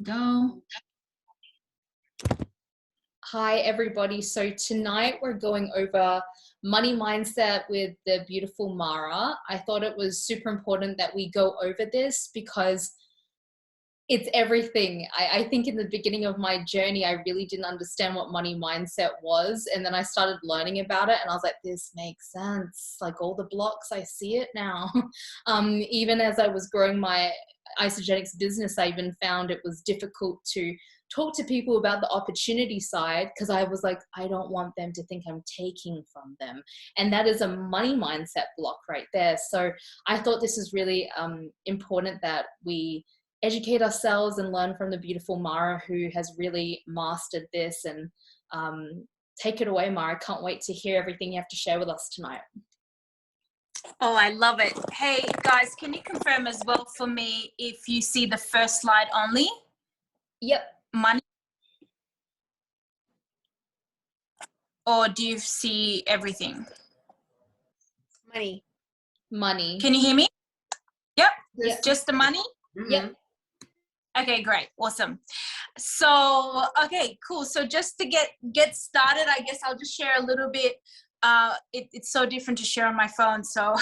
Go. Hi, everybody. So tonight we're going over money mindset with the beautiful Mara. I thought it was super important that we go over this because it's everything. I think in the beginning of my journey, I really didn't understand what money mindset was. And then I started learning about it and I was like, this makes sense. Like all the blocks, I see it now. Even as I was growing my Isagenix business, I even found it was difficult to talk to people about the opportunity side because I was like, I don't want them to think I'm taking from them. And that is a money mindset block right there. So I thought this is really important that we educate ourselves and learn from the beautiful Mara, who has really mastered this. And take it away, Mara. I can't wait to hear everything you have to share with us tonight. Oh, I love it. Hey guys, can you confirm as well for me if you see the first slide only? Yep. Money. Or do you see everything? Money. Can you hear me? Yep. Yep. Just the money? Yep. Okay, great. Awesome. So, okay, cool. So just to get started, I guess I'll just share a little bit. It's so different to share on my phone. So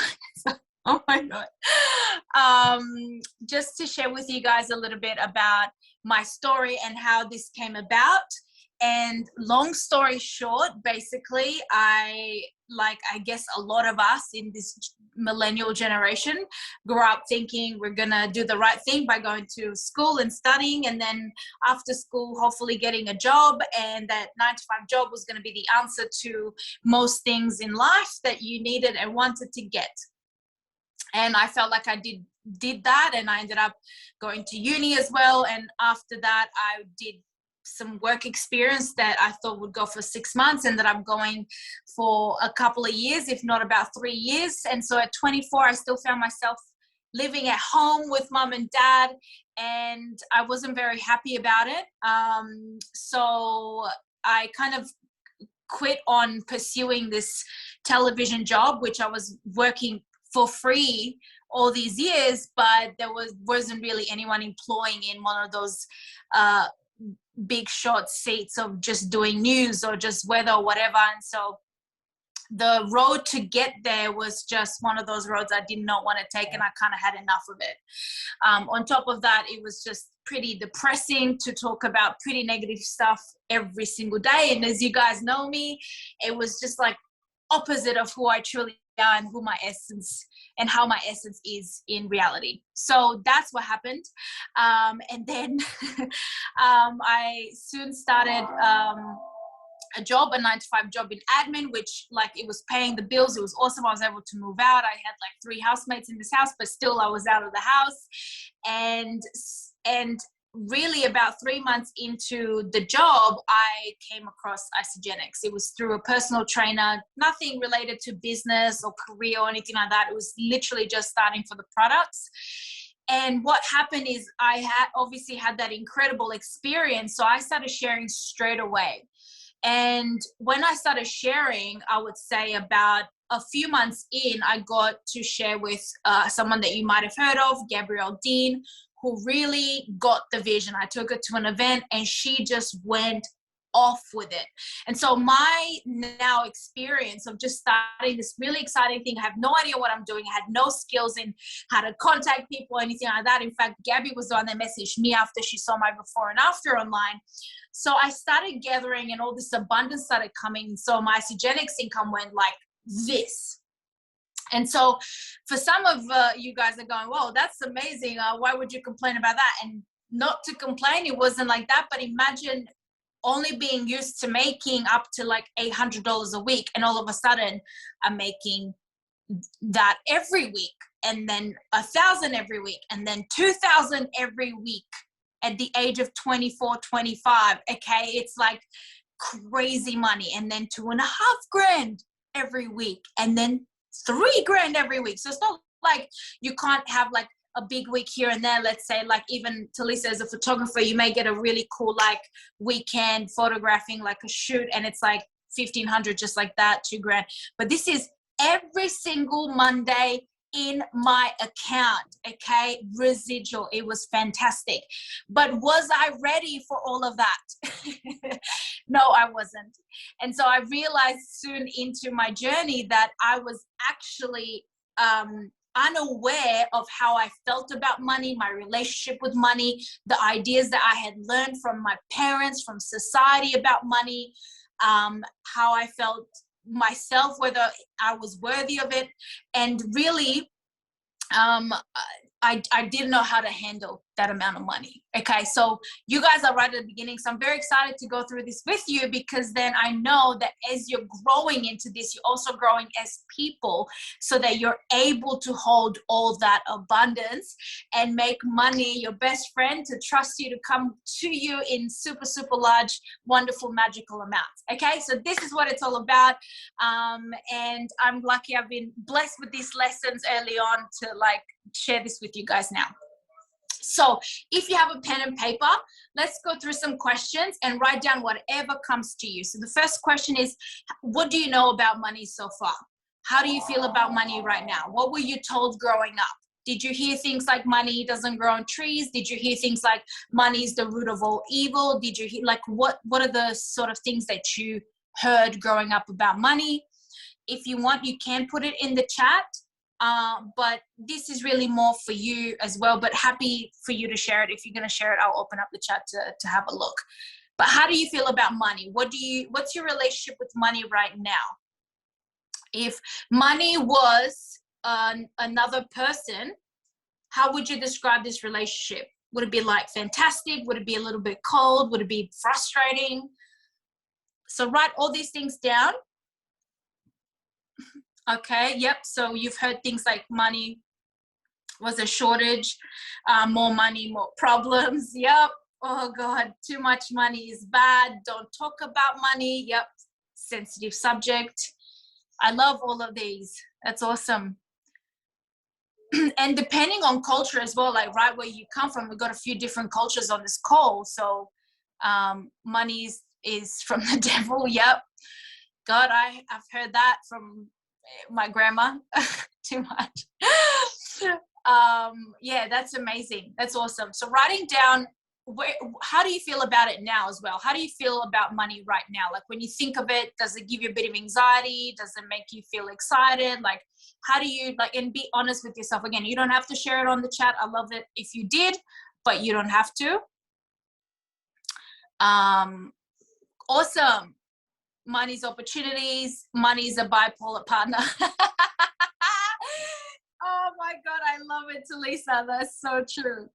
oh my God. Just to share with you guys a little bit about my story and how this came about. And long story short, basically, I guess a lot of us in this millennial generation grew up thinking we're gonna do the right thing by going to school and studying, and then after school hopefully getting a job, and that 9-to-5 job was going to be the answer to most things in life that you needed and wanted to get. And I felt like I did that, and I ended up going to uni as well. And after that I did some work experience that I thought would go for 6 months, ended up going for a couple of years, if not about 3 years. And so at 24, I still found myself living at home with mom and dad, and I wasn't very happy about it. So I kind of quit on pursuing this television job, which I was working for free all these years, but there wasn't really anyone employing in one of those big short seats of just doing news or just weather or whatever. And so the road to get there was just one of those roads I did not want to take, and I kind of had enough of it. On top of that, it was just pretty depressing to talk about pretty negative stuff every single day. And as you guys know me, it was just like opposite of who I truly are and who my essence and how my essence is in reality. So that's what happened. And then I soon started a job, a 9-to-5 job in admin, which like it was paying the bills. It was awesome. I was able to move out. I had like 3 housemates in this house, but still I was out of the house. And really about 3 months into the job, I came across Isagenix. It was through a personal trainer, nothing related to business or career or anything like that. It was literally just starting for the products. And what happened is I had obviously had that incredible experience. So I started sharing straight away. And when I started sharing, I would say about a few months in, I got to share with someone that you might have heard of, Gabrielle Dean, who really got the vision. I took her to an event and she just went off with it. And so my now experience of just starting this really exciting thing, I have no idea what I'm doing. I had no skills in how to contact people or anything like that. In fact, Gabby was the one that messaged me after she saw my before and after online. So I started gathering and all this abundance started coming. So my Isagenix income went like this. And so for some of you guys are going, whoa, that's amazing. Why would you complain about that? And not to complain, it wasn't like that. But imagine only being used to making up to like $800 a week. And all of a sudden I'm making that every week, and then 1,000 every week, and then 2,000 every week at the age of 24, 25. Okay. It's like crazy money. And then 2,500 every week, and then 3,000 every week. So it's not like you can't have like a big week here and there. Let's say like even Talisa as a photographer, you may get a really cool like weekend photographing like a shoot, and it's like 1,500 just like that, 2,000. But this is every single Monday in my account, okay? Residual. It was fantastic. But was I ready for all of that? No, I wasn't. And so I realized soon into my journey that I was actually unaware of how I felt about money, my relationship with money, the ideas that I had learned from my parents, from society about money, how I felt myself, whether I was worthy of it. And really, I didn't know how to handle that amount of money. Okay, so you guys are right at the beginning. So I'm very excited to go through this with you, because then I know that as you're growing into this, you're also growing as people, so that you're able to hold all that abundance and make money your best friend, to trust you, to come to you in super, super large, wonderful, magical amounts. Okay, so this is what it's all about. And I'm lucky I've been blessed with these lessons early on to like share this with you guys now. So if you have a pen and paper, let's go through some questions and write down whatever comes to you. So the first question is, what do you know about money so far? How do you feel about money right now? What were you told growing up? Did you hear things like money doesn't grow on trees? Did you hear things like money is the root of all evil? Did you hear, like, what are the sort of things that you heard growing up about money? If you want, you can put it in the chat. But this is really more for you as well, but happy for you to share it. If you're going to share it, I'll open up the chat to have a look. But how do you feel about money? What's your relationship with money right now? If money was another person, how would you describe this relationship? Would it be like fantastic? Would it be a little bit cold? Would it be frustrating? So write all these things down. Okay, yep. So you've heard things like money was a shortage, more money, more problems. Yep. Oh God, too much money is bad. Don't talk about money. Yep. Sensitive subject. I love all of these. That's awesome. And depending on culture as well, like right where you come from, we've got a few different cultures on this call. So money is from the devil. Yep. God, I've heard that from my grandma too much. Yeah, that's amazing. That's awesome. So writing down, how do you feel about it now as well? How do you feel about money right now? Like when you think of it, does it give you a bit of anxiety? Does it make you feel excited? Like, how do you like, and be honest with yourself. Again, you don't have to share it on the chat. I love it if you did, but you don't have to. Awesome. Money's opportunities. Money's a bipolar partner. Oh my God, I love it, Talisa. That's so true.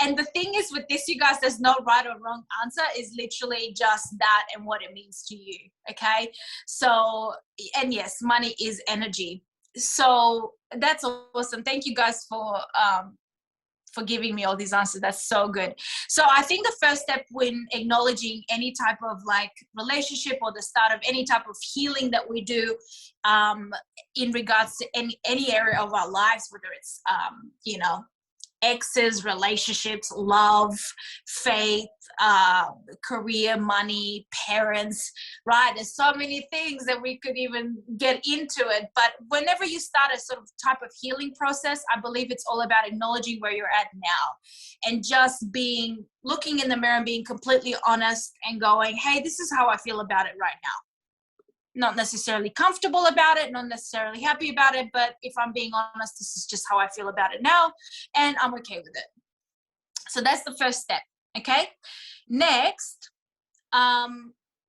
And the thing is with this, you guys, there's no right or wrong answer. Is literally just that and what it means to you. Okay. So, and yes, money is energy. So that's awesome. Thank you guys for giving me all these answers. That's so good. So I think the first step when acknowledging any type of like relationship or the start of any type of healing that we do in regards to any area of our lives, whether it's, you know, exes, relationships, love, faith, career, money, parents, right? There's so many things that we could even get into it. But whenever you start a sort of type of healing process, I believe it's all about acknowledging where you're at now and just looking in the mirror and being completely honest and going, hey, this is how I feel about it right now. Not necessarily comfortable about it, not necessarily happy about it, but if I'm being honest, this is just how I feel about it now, and I'm okay with it. So that's the first step, okay? Next,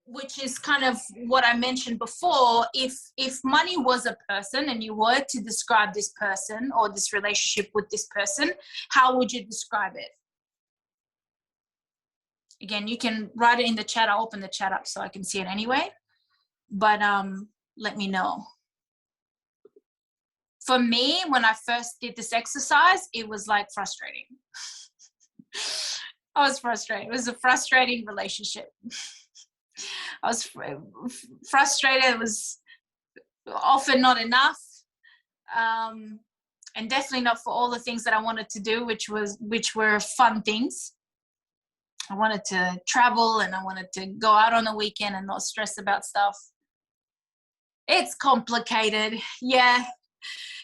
which is kind of what I mentioned before, if money was a person and you were to describe this person or this relationship with this person, how would you describe it? Again, you can write it in the chat. I'll open the chat up so I can see it anyway. But let me know. For me, when I first did this exercise, it was like frustrating. I was frustrated. It was a frustrating relationship. I was frustrated. It was often not enough. And definitely not for all the things that I wanted to do, which were fun things. I wanted to travel and I wanted to go out on the weekend and not stress about stuff. It's complicated. Yeah.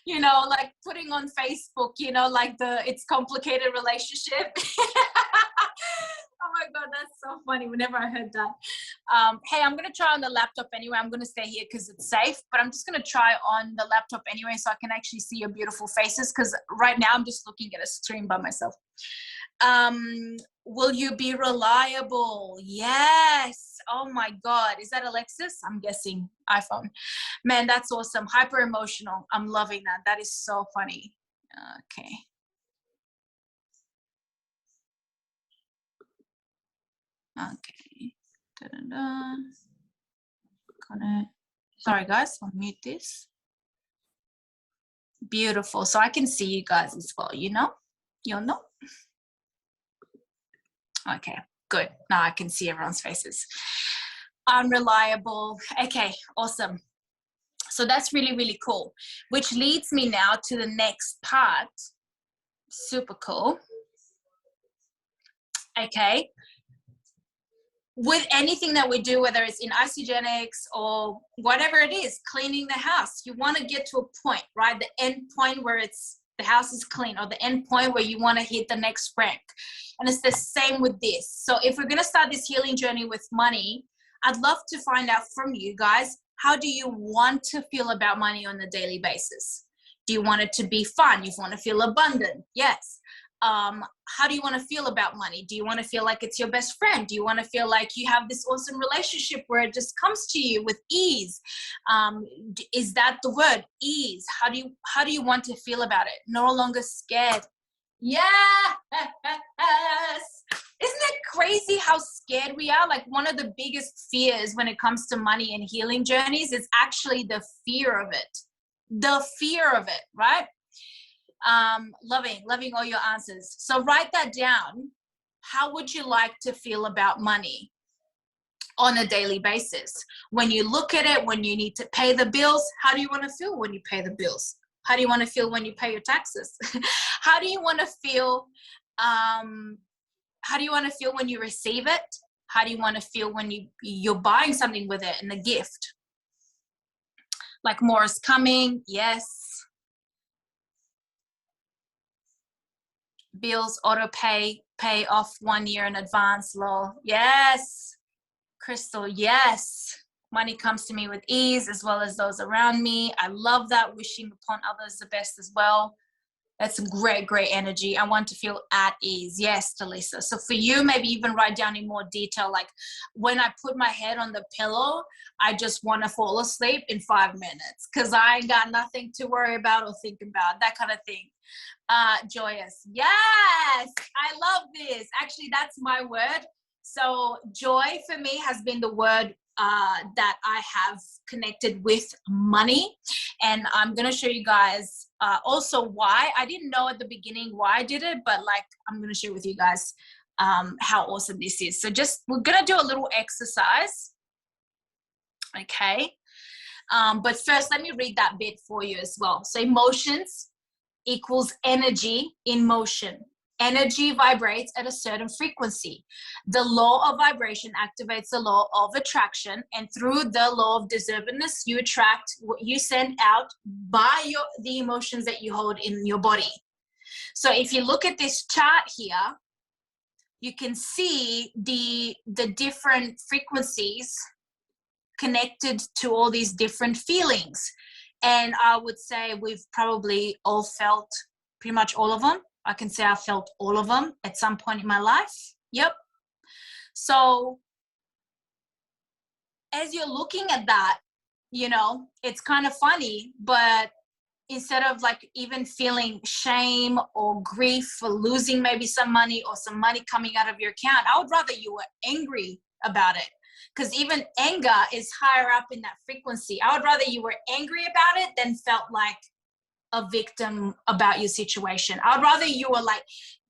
you know, like putting on Facebook, you know, like it's complicated relationship. Oh my God, that's so funny whenever I heard that. Hey, I'm going to try on the laptop anyway. I'm going to stay here because it's safe, but I'm just going to try on the laptop anyway so I can actually see your beautiful faces, because right now I'm just looking at a stream by myself. Will you be reliable? Yes. Oh my God. Is that Alexis? I'm guessing iPhone. Man, that's awesome. Hyper emotional. I'm loving that. That is so funny. Okay. Okay. Da-da-da. Sorry guys, I'll mute this. Beautiful. So I can see you guys as well, you know? You'll know? Okay, good. Now I can see everyone's faces. Unreliable. Okay, awesome. So that's really, really cool. Which leads me now to the next part. Super cool. Okay. With anything that we do, whether it's in Isagenix or whatever it is, cleaning the house, you want to get to a point, right? The end point where the house is clean, or the end point where you want to hit the next rank. And it's the same with this. So if we're going to start this healing journey with money, I'd love to find out from you guys, how do you want to feel about money on a daily basis? Do you want it to be fun? You want to feel abundant? Yes. How do you want to feel about money? Do you want to feel like it's your best friend? Do you want to feel like you have this awesome relationship where it just comes to you with ease? Is that the word, ease? How do you want to feel about it? No longer scared. Yes. Isn't it crazy how scared we are? Like, one of the biggest fears when it comes to money and healing journeys is actually the fear of it. The fear of it, right? Loving all your answers. So write that down. How would you like to feel about money on a daily basis? When you look at it, when you need to pay the bills, how do you want to feel when you pay the bills? How do you want to feel when you pay your taxes? How do you want to feel? How do you want to feel when you receive it? How do you want to feel when you're buying something with it and a gift? Like, more is coming. Yes. Bills, auto pay off 1 year in advance, lol. Yes. Crystal, yes. Money comes to me with ease, as well as those around me. I love that. Wishing upon others the best as well. That's great energy. I want to feel at ease. Yes, Talisa. So for you, maybe even write down in more detail, like, when I put my head on the pillow, I just want to fall asleep in 5 minutes because I ain't got nothing to worry about or think about, that kind of thing. Joyous. Yes, I love this. Actually, that's my word. So joy for me has been the word that I have connected with money. And I'm going to show you guys also why. I didn't know at the beginning why I did it, but like, I'm going to share with you guys how awesome this is. So we're going to do a little exercise. Okay. But first, let me read that bit for you as well. So emotions equals energy in motion. Energy vibrates at a certain frequency. The law of vibration activates the law of attraction, and through the law of deservedness, you attract what you send out by the emotions that you hold in your body. So if you look at this chart here, you can see the different frequencies connected to all these different feelings. And I would say we've probably all felt pretty much all of them. I can say I felt all of them at some point in my life. Yep. So as you're looking at that, you know, it's kind of funny, but instead of like even feeling shame or grief for losing maybe some money or some money coming out of your account, I would rather you were angry about it. Because even anger is higher up in that frequency. I would rather you were angry about it than felt like a victim about your situation. I'd rather you were like,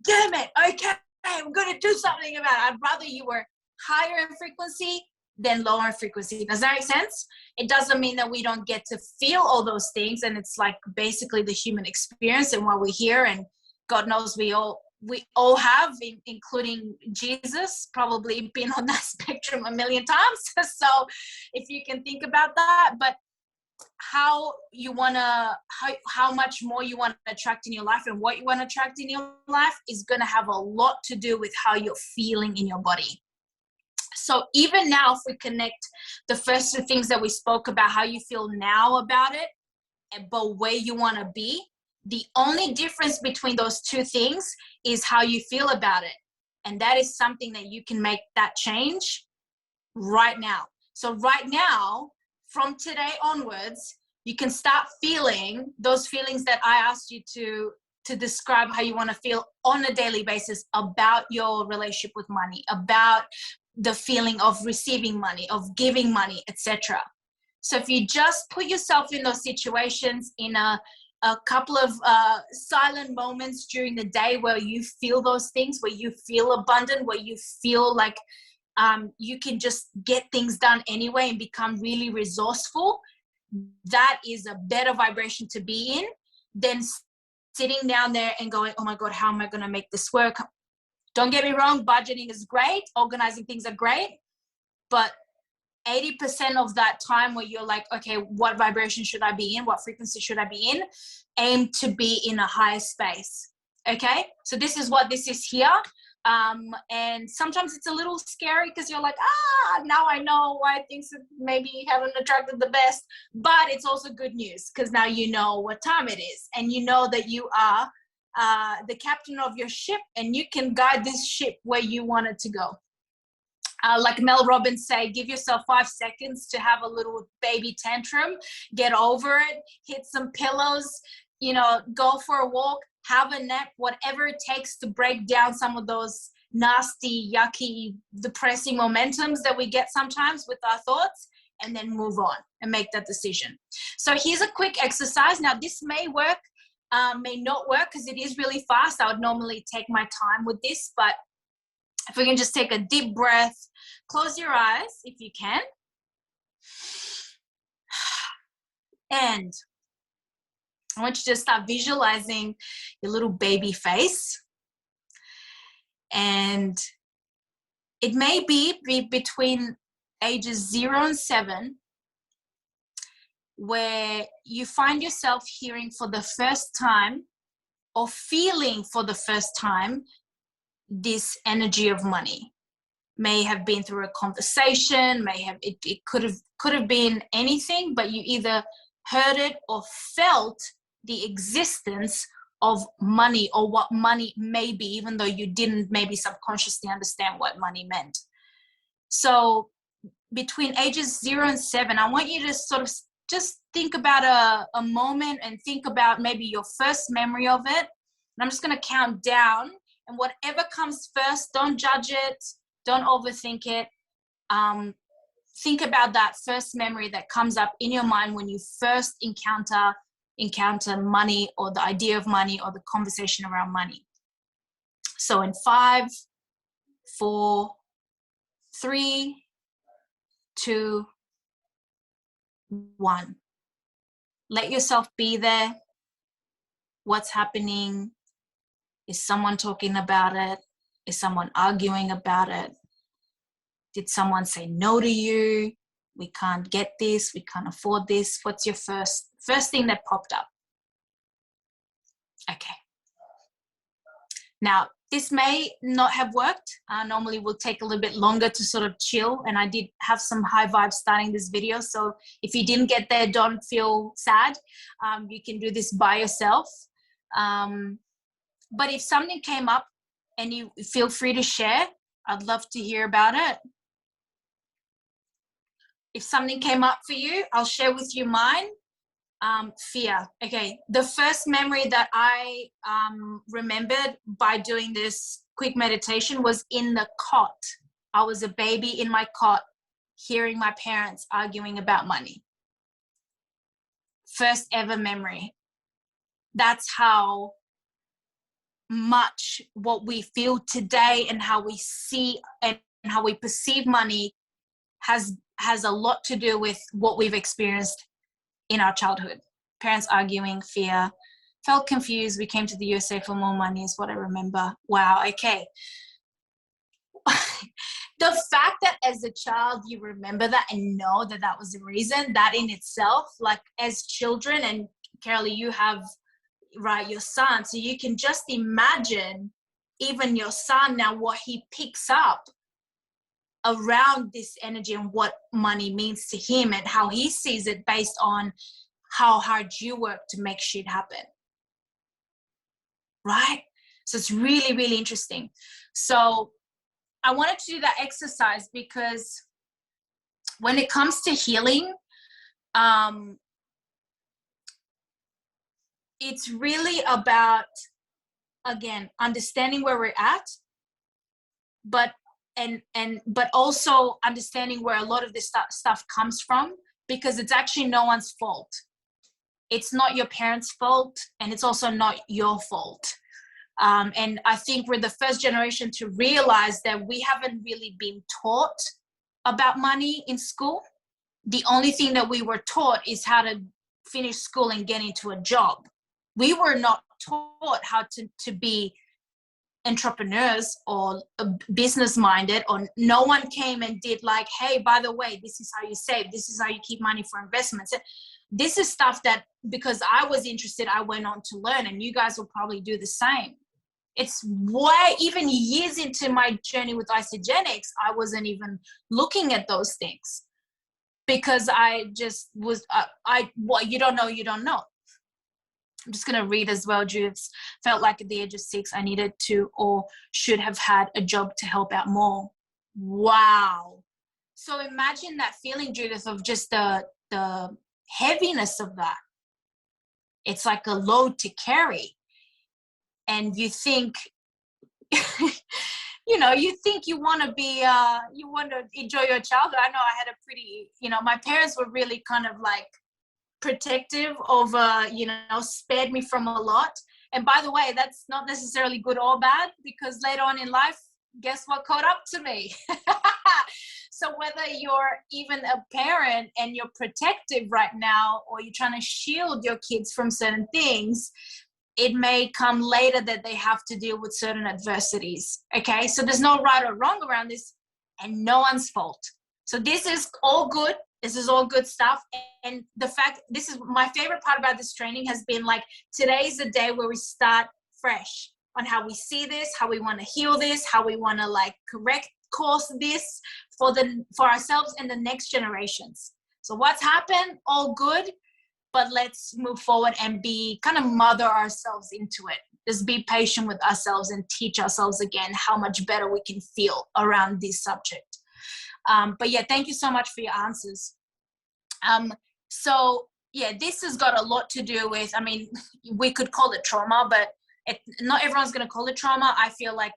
damn it, okay, I'm going to do something about it. I'd rather you were higher in frequency than lower in frequency. Does that make sense? It doesn't mean that we don't get to feel all those things. And it's like basically the human experience and why we're here. And God knows we all have, including Jesus, probably been on that spectrum a million times. So if you can think about that, but how you want to, how much more you want to attract in your life and what you want to attract in your life is going to have a lot to do with how you're feeling in your body. So even now, if we connect the first two things that we spoke about, how you feel now about it, but where you want to be, the only difference between those two things is how you feel about it. And that is something that you can make that change right now. So right now, from today onwards, you can start feeling those feelings that I asked you to describe how you want to feel on a daily basis about your relationship with money, about the feeling of receiving money, of giving money, etc. So if you just put yourself in those situations in a couple of silent moments during the day where you feel those things, where you feel abundant, where you feel like you can just get things done anyway and become really resourceful, that is a better vibration to be in than sitting down there and going, oh my God, how am I going to make this work? Don't get me wrong, budgeting is great, organizing things are great, but 80% of that time where you're like, okay, what vibration should I be in? What frequency should I be in? Aim to be in a higher space. Okay, so this is what this is here. And sometimes it's a little scary because you're like, now I know why things maybe haven't attracted the best, but it's also good news because now you know what time it is and you know that you are the captain of your ship and you can guide this ship where you want it to go. Like Mel Robbins say, give yourself 5 seconds to have a little baby tantrum, get over it, hit some pillows, go for a walk, have a nap, whatever it takes to break down some of those nasty, yucky, depressing momentums that we get sometimes with our thoughts, and then move on and make that decision. So here's a quick exercise. Now this may work, may not work because it is really fast. I would normally take my time with this, but if we can just take a deep breath, close your eyes if you can. And I want you to start visualizing your little baby face. And it may be between ages 0 and 7 where you find yourself hearing for the first time or feeling for the first time this energy of money. May have been through a conversation, it could have been anything, but you either heard it or felt the existence of money or what money may be, even though you didn't maybe subconsciously understand what money meant. So between ages 0 and 7, I want you to sort of just think about a moment and think about maybe your first memory of it. And I'm just going to count down, and whatever comes first, don't judge it, don't overthink it. Think about that first memory that comes up in your mind when you first encounter money or the idea of money or the conversation around money. So in 5, 4, 3, 2, 1. Let yourself be there. What's happening? Is someone talking about it? Is someone arguing about it? Did someone say no to you? We can't get this. We can't afford this. What's your first thing that popped up? Okay. Now, this may not have worked. Normally will take a little bit longer to sort of chill. And I did have some high vibes starting this video. So if you didn't get there, don't feel sad. You can do this by yourself. But if something came up and you feel free to share, I'd love to hear about it. If something came up for you, I'll share with you mine. Fear. Okay. The first memory that I remembered by doing this quick meditation was in the cot. I was a baby in my cot, hearing my parents arguing about money. First ever memory. That's how much what we feel today and how we see and how we perceive money has a lot to do with what we've experienced in our childhood. Parents arguing, fear, felt confused. We came to the USA for more money is what I remember. Wow, okay. the fact that as a child you remember that and know that that was the reason, that in itself, like as children, and Carolee, you have, right, your son, so you can just imagine even your son now, what he picks up around this energy and what money means to him and how he sees it based on how hard you work to make shit happen, right? So it's really, really interesting. So I wanted to do that exercise because when it comes to healing, it's really about, again, understanding where we're at, but also understanding where a lot of this stuff comes from, because it's actually no one's fault. It's not your parents' fault, and it's also not your fault. And I think we're the first generation to realize that we haven't really been taught about money in school. The only thing that we were taught is how to finish school and get into a job. We were not taught how to be entrepreneurs or business minded, or no one came and did like, hey, by the way, this is how you save, this is how you keep money for investments. This is stuff that, because I was interested, I went on to learn, and you guys will probably do the same. It's why even years into my journey with Isagenix, I wasn't even looking at those things, because I just was, what you don't know, you don't know. I'm just going to read as well. Judith felt like at the age of 6, I needed to or should have had a job to help out more. Wow. So imagine that feeling, Judith, of just the heaviness of that. It's like a load to carry. And you think, you think you want to be, you want to enjoy your childhood. I know I had a pretty, my parents were really kind of like protective over, spared me from a lot. And by the way, that's not necessarily good or bad, because later on in life, guess what caught up to me? So whether you're even a parent and you're protective right now, or you're trying to shield your kids from certain things, it may come later that they have to deal with certain adversities. Okay, so there's no right or wrong around this, and no one's fault. So this is all good. This is all good stuff. And the fact, this is my favorite part about this training, has been like, today's the day where we start fresh on how we see this, how we want to heal this, how we want to like correct course this for ourselves and the next generations. So what's happened, all good, but let's move forward and be kind of mother ourselves into it. Just be patient with ourselves and teach ourselves again how much better we can feel around this subject. But yeah, thank you so much for your answers. So yeah, this has got a lot to do with, I mean, we could call it trauma, but not everyone's going to call it trauma. I feel like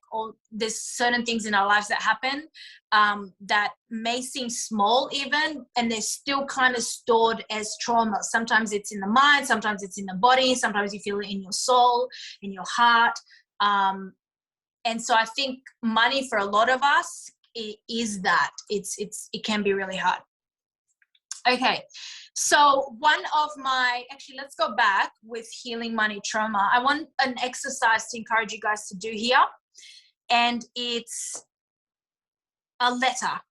there's certain things in our lives that happen that may seem small even, and they're still kind of stored as trauma. Sometimes it's in the mind, sometimes it's in the body, sometimes you feel it in your soul, in your heart. And so I think money for a lot of us is that. It can be really hard. Okay, so actually, let's go back with healing money trauma. I want an exercise to encourage you guys to do here, and it's a letter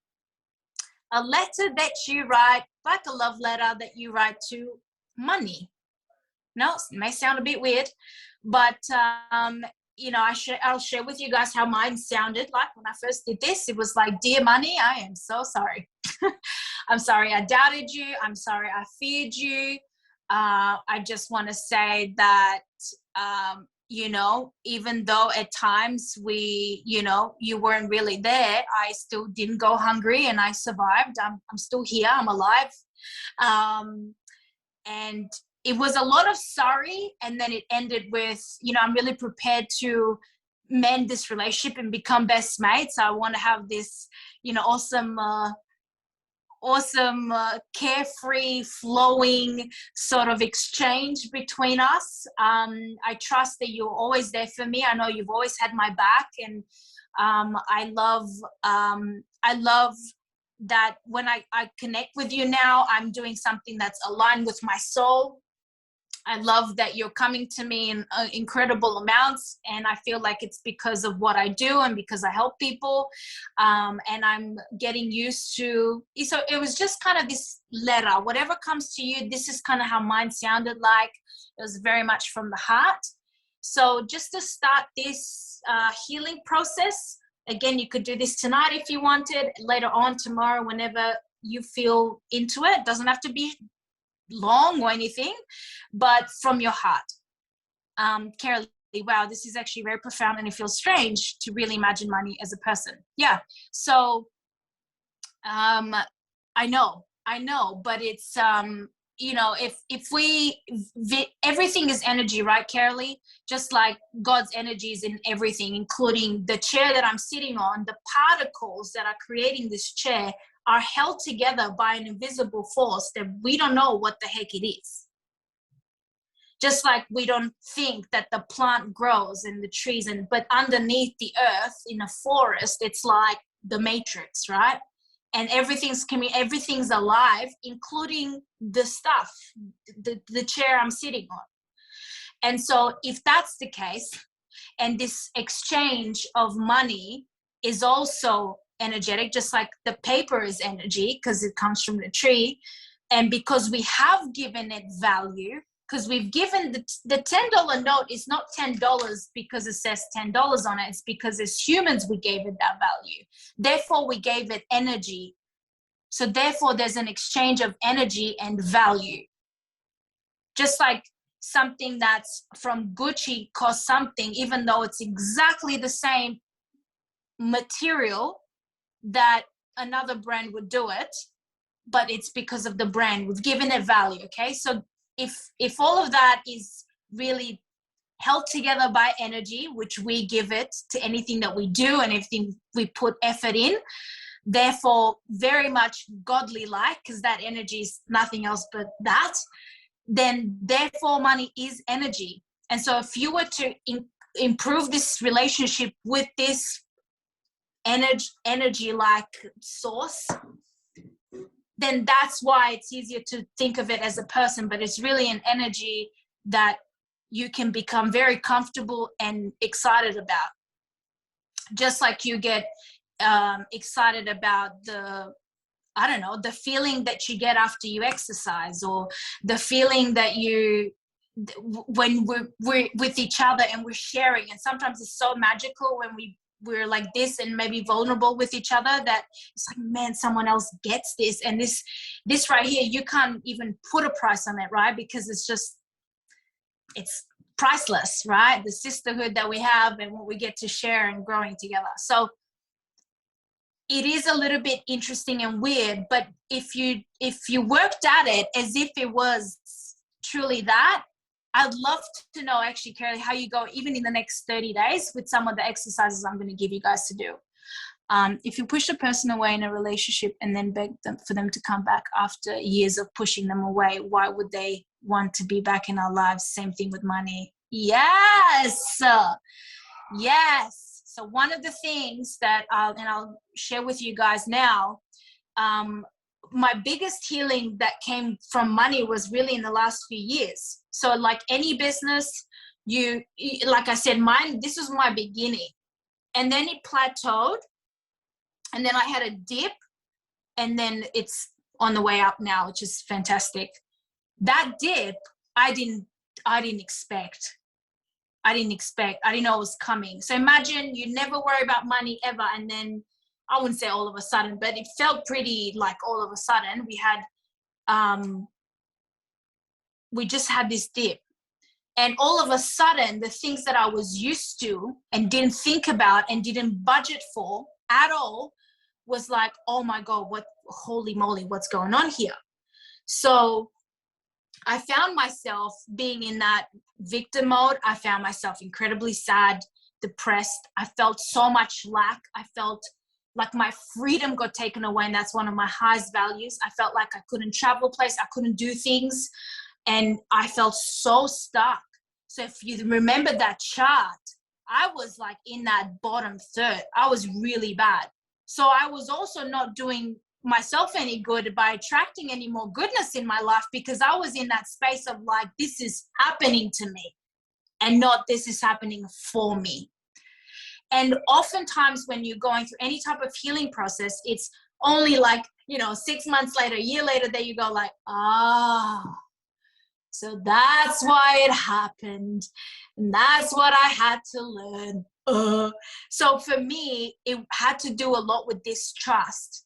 that you write, like a love letter that you write to money. No, it may sound a bit weird, but I'll share with you guys how mine sounded like when I first did this. It was like, dear money, I am so sorry. I'm sorry I doubted you. I'm sorry I feared you. I just want to say that, even though at times you weren't really there, I still didn't go hungry and I survived. I'm still here. I'm alive. And it was a lot of sorry. And then it ended with, I'm really prepared to mend this relationship and become best mates. I want to have this, awesome, carefree, flowing sort of exchange between us. I trust that you're always there for me. I know you've always had my back, and I love that when I connect with you now, I'm doing something that's aligned with my soul. I love that you're coming to me in incredible amounts, and I feel like it's because of what I do and because I help people, and I'm getting used to. So it was just kind of this letter, whatever comes to you. This is kind of how mine sounded like. It was very much from the heart. So just to start this healing process, again, you could do this tonight if you wanted, later on tomorrow, whenever you feel into it. It doesn't have to be long or anything, but from your heart. Carolee, wow, this is actually very profound, and it feels strange to really imagine money as a person. Yeah. So I know, but it's if we everything is energy, right, Carolee? Just like God's energy is in everything, including the chair that I'm sitting on. The particles that are creating this chair are held together by an invisible force that we don't know what the heck it is. Just like we don't think that the plant grows and the trees, but underneath the earth in a forest, it's like the Matrix, right? And everything's alive, including the stuff, the chair I'm sitting on. And so if that's the case, and this exchange of money is also energetic, just like the paper is energy because it comes from the tree, and because we have given it value, because we've given the $10 note is not $10 because it says $10 on it. It's because as humans we gave it that value. Therefore, we gave it energy. So therefore, there's an exchange of energy and value. Just like something that's from Gucci costs something, even though it's exactly the same material that another brand would do it, but it's because of the brand. We've given it value, okay? So if all of that is really held together by energy, which we give it to anything that we do and everything we put effort in, therefore very much godly like, because that energy is nothing else but that, then therefore money is energy. And so if you were to improve this relationship with this energy like source, then that's why it's easier to think of it as a person, but it's really an energy that you can become very comfortable and excited about. Just like you get excited about the feeling that you get after you exercise, or the feeling that when we're with each other and we're sharing. And sometimes it's so magical when we're like this and maybe vulnerable with each other, that it's like, man, someone else gets this. And this right here, you can't even put a price on it, right? Because it's priceless, right? The sisterhood that we have and what we get to share and growing together. So it is a little bit interesting and weird, but if you worked at it as if it was truly that, I'd love to know, actually, Carolee, how you go even in the next 30 days with some of the exercises I'm going to give you guys to do. If you push a person away in a relationship and then beg them for them to come back after years of pushing them away, why would they want to be back in our lives? Same thing with money. Yes. Yes. So one of the things that I'll share with you guys now, my biggest healing that came from money was really in the last few years. So like any business, like I said, this was my beginning, and then it plateaued, and then I had a dip, and then it's on the way up now, which is fantastic. That dip, I didn't expect. I didn't know it was coming. So imagine you never worry about money ever, and then I wouldn't say all of a sudden, but it felt pretty like all of a sudden we just had this dip. And all of a sudden, the things that I was used to and didn't think about and didn't budget for at all was like, oh my God, holy moly, what's going on here? So I found myself being in that victim mode. I found myself incredibly sad, depressed. I felt so much lack. I felt like my freedom got taken away, and that's one of my highest values. I felt like I couldn't travel place, I couldn't do things, and I felt so stuck. So if you remember that chart, I was like in that bottom third. I was really bad. So I was also not doing myself any good by attracting any more goodness in my life, because I was in that space of like, this is happening to me and not this is happening for me. And oftentimes when you're going through any type of healing process, it's only like, 6 months later, a year later, that you go like, so that's why it happened. And that's what I had to learn. So for me, it had to do a lot with distrust.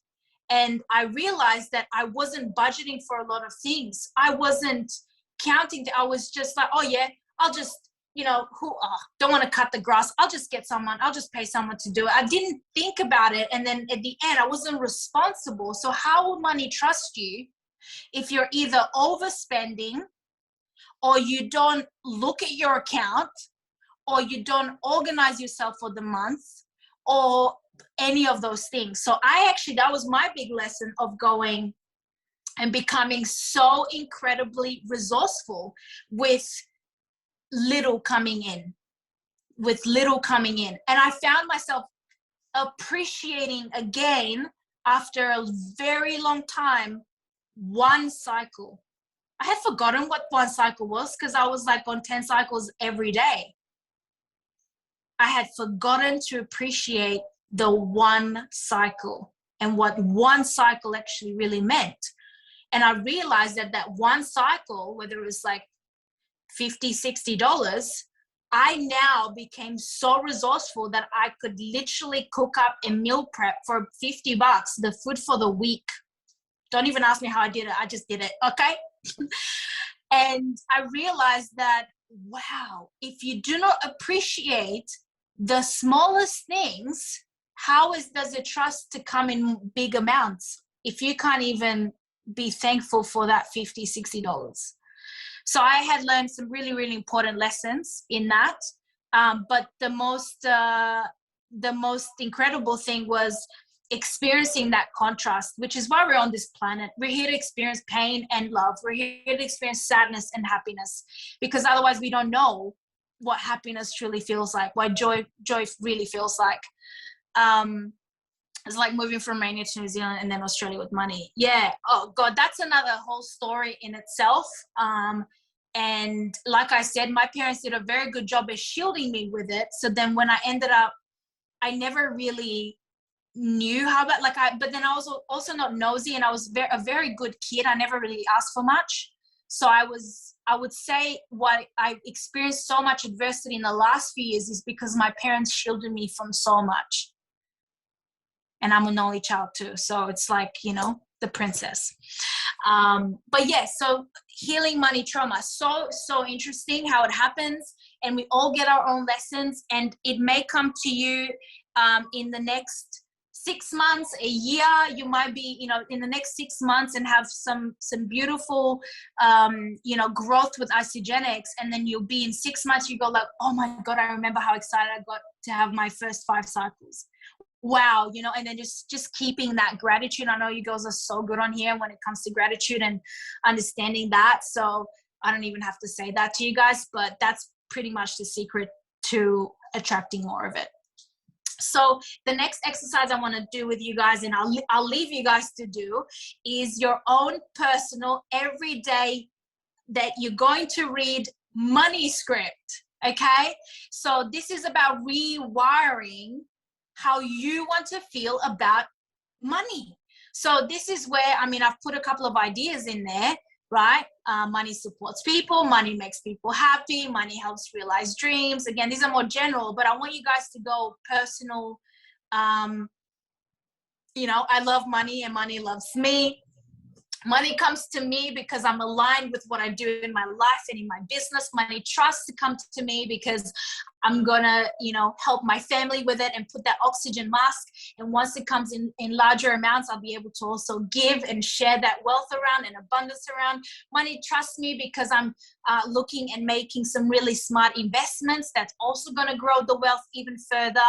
And I realized that I wasn't budgeting for a lot of things. I wasn't counting. I was just like, oh yeah, I'll just, don't want to cut the grass. I'll just pay someone to do it. I didn't think about it. And then at the end, I wasn't responsible. So how will money trust you if you're either overspending, or you don't look at your account, or you don't organize yourself for the month, or any of those things? So that was my big lesson of going and becoming so incredibly resourceful with little coming in. And I found myself appreciating again, after a very long time, one cycle. I had forgotten what one cycle was, because I was like on 10 cycles every day. I had forgotten to appreciate the one cycle and what one cycle actually really meant. And I realized that one cycle, whether it was like $50, $60, I now became so resourceful that I could literally cook up a meal prep for $50, the food for the week. Don't even ask me how I did it. I just did it. Okay. And I realized that, wow, if you do not appreciate the smallest things, how does it trust to come in big amounts if you can't even be thankful for that $50, $60? So I had learned some really, really important lessons in that. But the most incredible thing was experiencing that contrast, which is why we're on this planet. We're here to experience pain and love. We're here to experience sadness and happiness, because otherwise we don't know what happiness truly feels like, what joy really feels like. It's like moving from Romania to New Zealand and then Australia with money. Yeah. Oh God, that's another whole story in itself. And like I said, my parents did a very good job of shielding me with it. So then when I ended up, I never really knew how about, but then I was also not nosy, and I was a very good kid. I never really asked for much. So I would say what I experienced so much adversity in the last few years is because my parents shielded me from so much. And I'm an only child too. So it's like, the princess. But yeah, so healing money trauma, so interesting how it happens. And we all get our own lessons, and it may come to you in the next 6 months, a year. You might be, in the next 6 months, and have some beautiful, growth with Isagenix. And then you'll be in 6 months, you go like, oh my God, I remember how excited I got to have my first 5 cycles. Wow. And then just keeping that gratitude. I know you girls are so good on here when it comes to gratitude and understanding that. So I don't even have to say that to you guys, but that's pretty much the secret to attracting more of it. So the next exercise I want to do with you guys, and I'll leave you guys to do, is your own personal everyday that you're going to read money script. Okay. So this is about rewiring how you want to feel about money. So this is where, I've put a couple of ideas in there, right? Money supports people, money makes people happy, money helps realize dreams. Again, these are more general, but I want you guys to go personal. I love money and money loves me. Money comes to me because I'm aligned with what I do in my life and in my business. Money trusts to come to me because I'm gonna, help my family with it and put that oxygen mask. And once it comes in larger amounts, I'll be able to also give and share that wealth around and abundance around. Money trusts me because I'm looking and making some really smart investments that's also gonna grow the wealth even further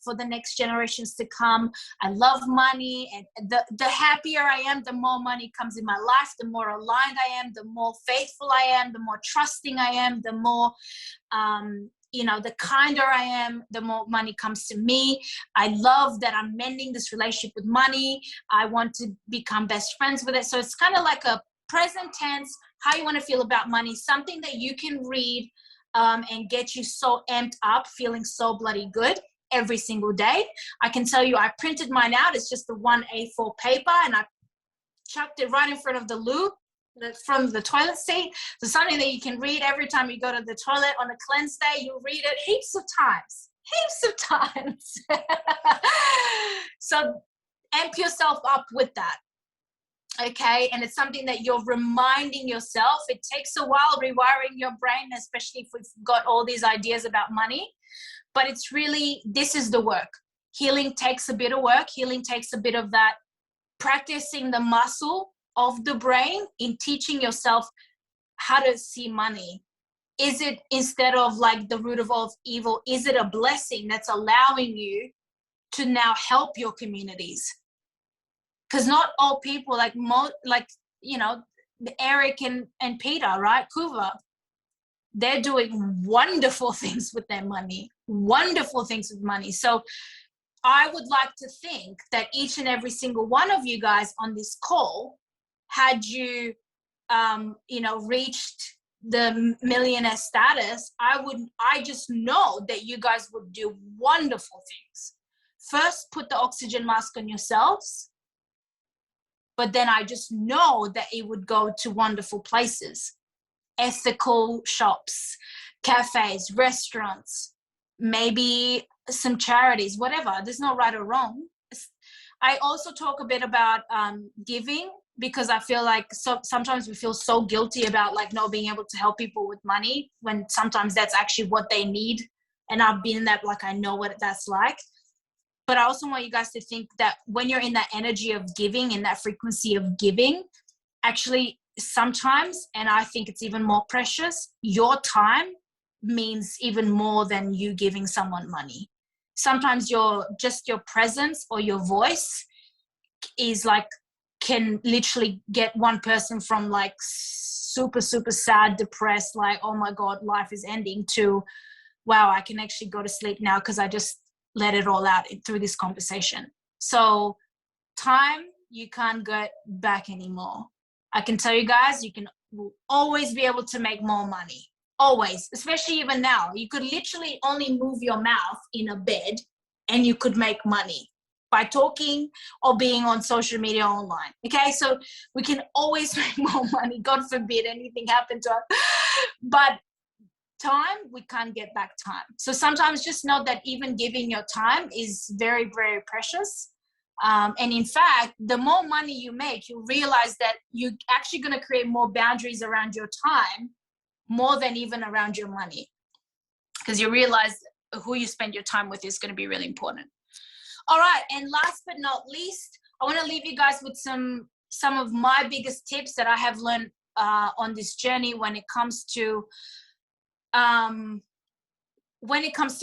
for the next generations to come. I love money, and the happier I am, the more money comes in my life, the more aligned I am, the more faithful I am, the more trusting I am, the more you know, the kinder I am, the more money comes to me. I love that I'm mending this relationship with money. I want to become best friends with it. So it's kind of like a present tense, how you want to feel about money, something that you can read and get you so amped up, feeling so bloody good every single day. I can tell you, I printed mine out. It's just the one A4 paper, and I chucked it right in front of the loo, from the toilet seat. So something that you can read every time you go to the toilet on a cleanse day. You'll read it heaps of times. So amp yourself up with that. Okay, and it's something that you're reminding yourself. It takes a while rewiring your brain, especially if we've got all these ideas about money. But it's really, this is the work. Healing takes a bit of work. Healing takes a bit of that practicing the muscle of the brain in teaching yourself how to see money. Is it, instead of like the root of all evil, is it a blessing that's allowing you to now help your communities? Because not all people, like you know, Eric and Peter, right, Kuva, they're doing wonderful things with their money, wonderful things with money. So I would like to think that each and every single one of you guys on this call, had you, you know, reached the millionaire status, I just know that you guys would do wonderful things. First, put the oxygen mask on yourselves, but then I just know that it would go to wonderful places, ethical shops, cafes, restaurants, maybe some charities, whatever. There's no right or wrong. I also talk a bit about giving, because I feel like sometimes we feel so guilty about like not being able to help people with money, when sometimes that's actually what they need. And I've been in that, like, I know what that's like. But I also want you guys to think that when you're in that energy of giving, in that frequency of giving, actually sometimes, and I think it's even more precious, your time means even more than you giving someone money. Sometimes your presence or your voice is like, can literally get one person from like super, super sad, depressed, like, oh my God, life is ending, to, wow, I can actually go to sleep now because I just let it all out through this conversation. So time, you can't get back anymore. I can tell you guys, will always be able to make more money. Always, especially even now. You could literally only move your mouth in a bed and you could make money by talking or being on social media online. Okay, so we can always make more money. God forbid anything happened to us. But time, we can't get back time. So sometimes just know that even giving your time is very, very precious. And in fact, the more money you make, you realize that you're actually going to create more boundaries around your time, more than even around your money, because you realize who you spend your time with is going to be really important. All right, and last but not least, I want to leave you guys with some of my biggest tips that I have learned on this journey when it comes to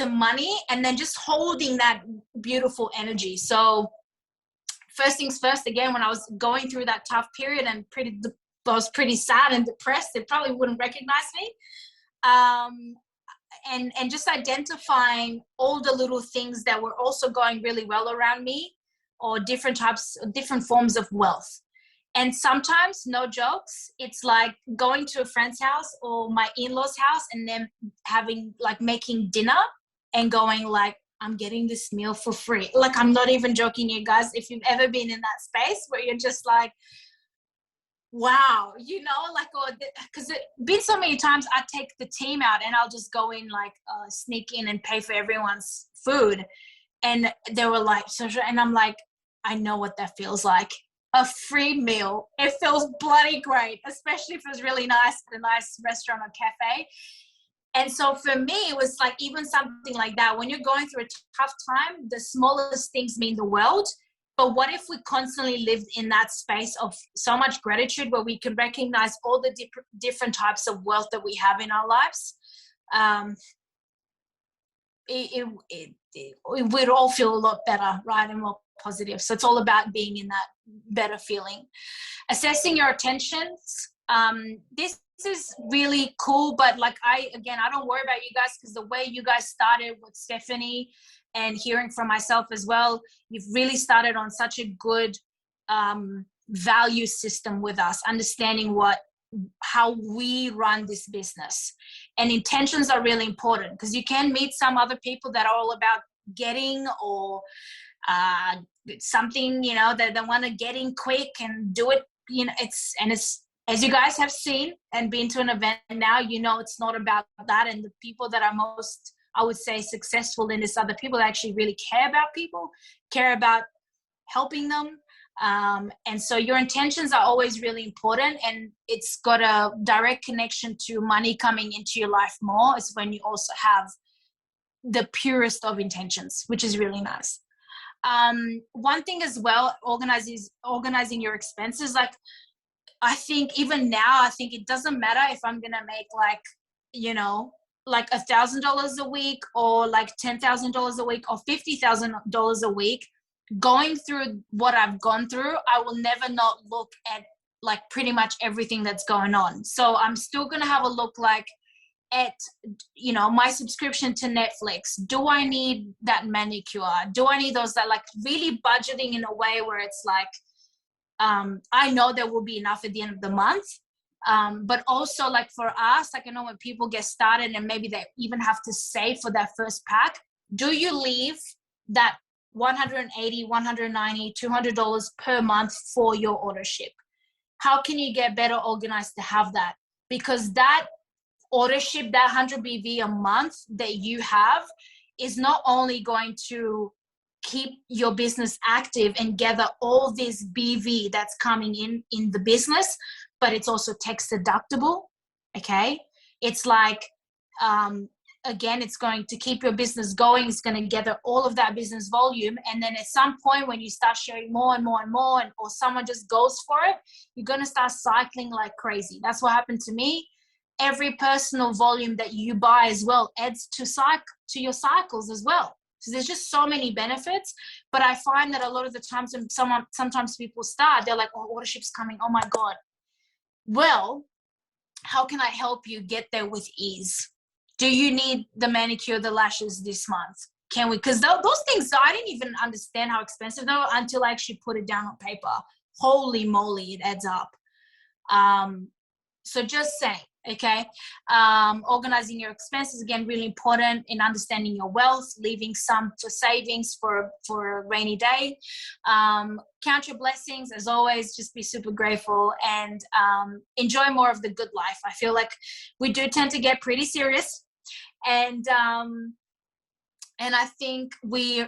money, and then just holding that beautiful energy. So first things first, again, when I was going through that tough period and I was pretty sad and depressed, they probably wouldn't recognize me. And just identifying all the little things that were also going really well around me, or different forms of wealth. And sometimes, no jokes, it's like going to a friend's house or my in-laws' house and them making dinner and going like, I'm getting this meal for free. Like, I'm not even joking, you guys. If you've ever been in that space where you're just like, wow, you know, like, because it's been so many times I take the team out and I'll just go in, like, sneak in and pay for everyone's food. And they were like, and I'm like, I know what that feels like. A free meal. It feels bloody great, especially if it was really nice at a nice restaurant or cafe. And so for me, it was like, even something like that, when you're going through a tough time, the smallest things mean the world. But what if we constantly lived in that space of so much gratitude, where we can recognize all the different types of wealth that we have in our lives? It would all feel a lot better, right? And more positive. So it's all about being in that better feeling. Assessing your attentions. This is really cool, but like I don't worry about you guys, because the way you guys started with Stephanie and hearing from myself as well, you've really started on such a good value system with us, understanding how we run this business. And intentions are really important, because you can meet some other people that are all about getting, or something, that they want to get in quick and do it, it's as you guys have seen and been to an event now, it's not about that. And the people that are most, I would say, successful in this are the people that actually really care about people, care about helping them. And so your intentions are always really important, and it's got a direct connection to money coming into your life more. It's when you also have the purest of intentions, which is really nice. One thing as well, organizing your expenses. Like, I think even now, I think it doesn't matter if I'm going to make like $1,000 a week, or like $10,000 a week, or $50,000 a week. Going through what I've gone through, I will never not look at like pretty much everything that's going on. So I'm still going to have a look like at, my subscription to Netflix. Do I need that manicure? Do I need those, that like really budgeting in a way where it's like, I know there will be enough at the end of the month. But also like for us, like I know when people get started and maybe they even have to save for that first pack, do you leave that $180, $190, $200 per month for your order ship? How can you get better organized to have that? Because that order ship, that 100 BV a month that you have, is not only going to keep your business active and gather all this BV that's coming in the business, but it's also tax deductible. Okay. It's like, again, it's going to keep your business going. It's going to gather all of that business volume. And then at some point when you start sharing more and more and more, or someone just goes for it, you're going to start cycling like crazy. That's what happened to me. Every personal volume that you buy as well adds to your cycles as well. So there's just so many benefits. But I find that a lot of the times when sometimes people start, they're like, oh, order ship's coming. Oh my God. Well, how can I help you get there with ease? Do you need the manicure, the lashes this month? Can we? Because those things, I didn't even understand how expensive they were until I actually put it down on paper. Holy moly, it adds up. So just saying, okay? Organizing your expenses, again, really important in understanding your wealth, leaving some for savings for a rainy day. Count your blessings, as always, just be super grateful and enjoy more of the good life. I feel like we do tend to get pretty serious. And I think we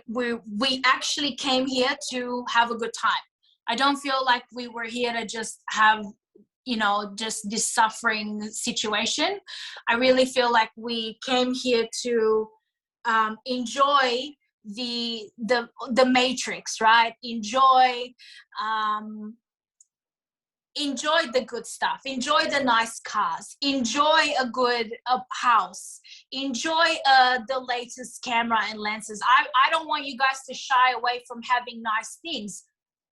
actually came here to have a good time. I don't feel like we were here to just have, just this suffering situation. I really feel like we came here to enjoy the matrix, right? Enjoy the good stuff, enjoy the nice cars, enjoy a good house, enjoy the latest camera and lenses. I don't want you guys to shy away from having nice things.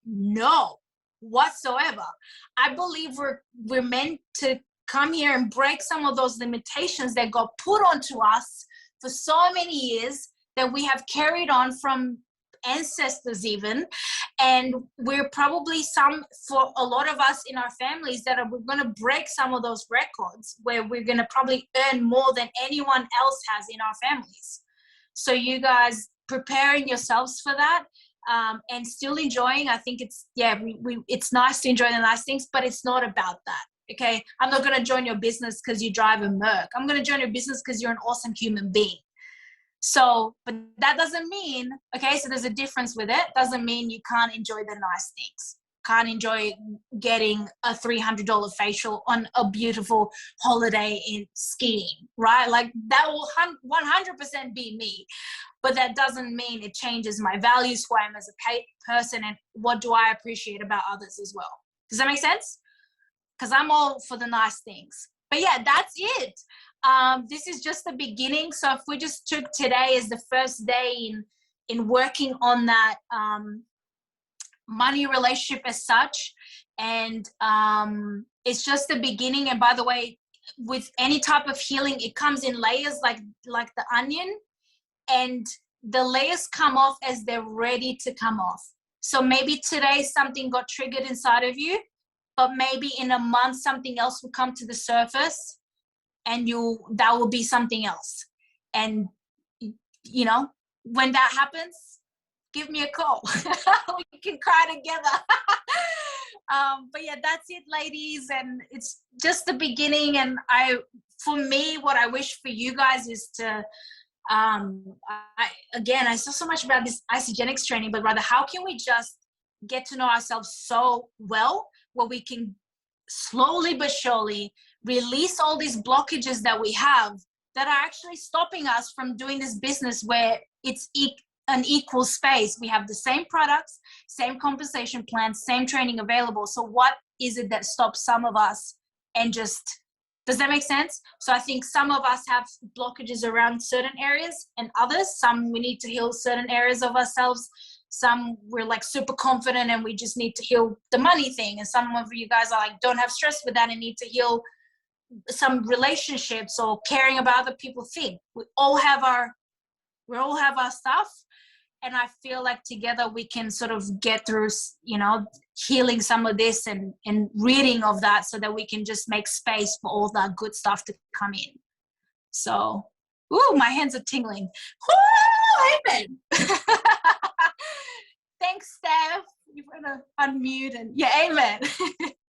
No, whatsoever. I believe we're meant to come here and break some of those limitations that got put onto us for so many years, that we have carried on from ancestors even. And we're probably for a lot of us in our families we're going to break some of those records, where we're going to probably earn more than anyone else has in our families. So you guys preparing yourselves for that, and still enjoying. I think it's nice to enjoy the nice things, but it's not about that. Okay. I'm not going to join your business because you drive a Merc. I'm going to join your business because you're an awesome human being. So, but that doesn't mean, okay, so there's a difference with it. Doesn't mean you can't enjoy the nice things. Can't enjoy getting a $300 facial on a beautiful holiday in skiing, right? Like that will 100% be me. But that doesn't mean it changes my values, who I am as a person, and what do I appreciate about others as well. Does that make sense? Because I'm all for the nice things. But yeah, that's it. This is just the beginning. So if we just took today as the first day in working on that money relationship as such, and it's just the beginning. And by the way, with any type of healing, it comes in layers like the onion, and the layers come off as they're ready to come off. So maybe today something got triggered inside of you, but maybe in a month something else will come to the surface, and that will be something else. And you know, when that happens, give me a call. We can cry together. But yeah, that's it, ladies, and it's just the beginning. And for me, what I wish for you guys is to I saw so much about this Isagenix training, but rather how can we just get to know ourselves so well where we can slowly but surely release all these blockages that we have that are actually stopping us from doing this business where it's an equal space. We have the same products, same compensation plans, same training available. So what is it that stops some of us? And just, does that make sense? So I think some of us have blockages around certain areas, and others, some we need to heal certain areas of ourselves. Some we're like super confident and we just need to heal the money thing. And some of you guys are like, don't have stress with that and need to heal some relationships or caring about other people think. We all have our stuff. And I feel like together we can sort of get through, you know, healing some of this and reading of that, so that we can just make space for all that good stuff to come in. So, my hands are tingling. Amen. Thanks, Steph. You're going to unmute and yeah, amen.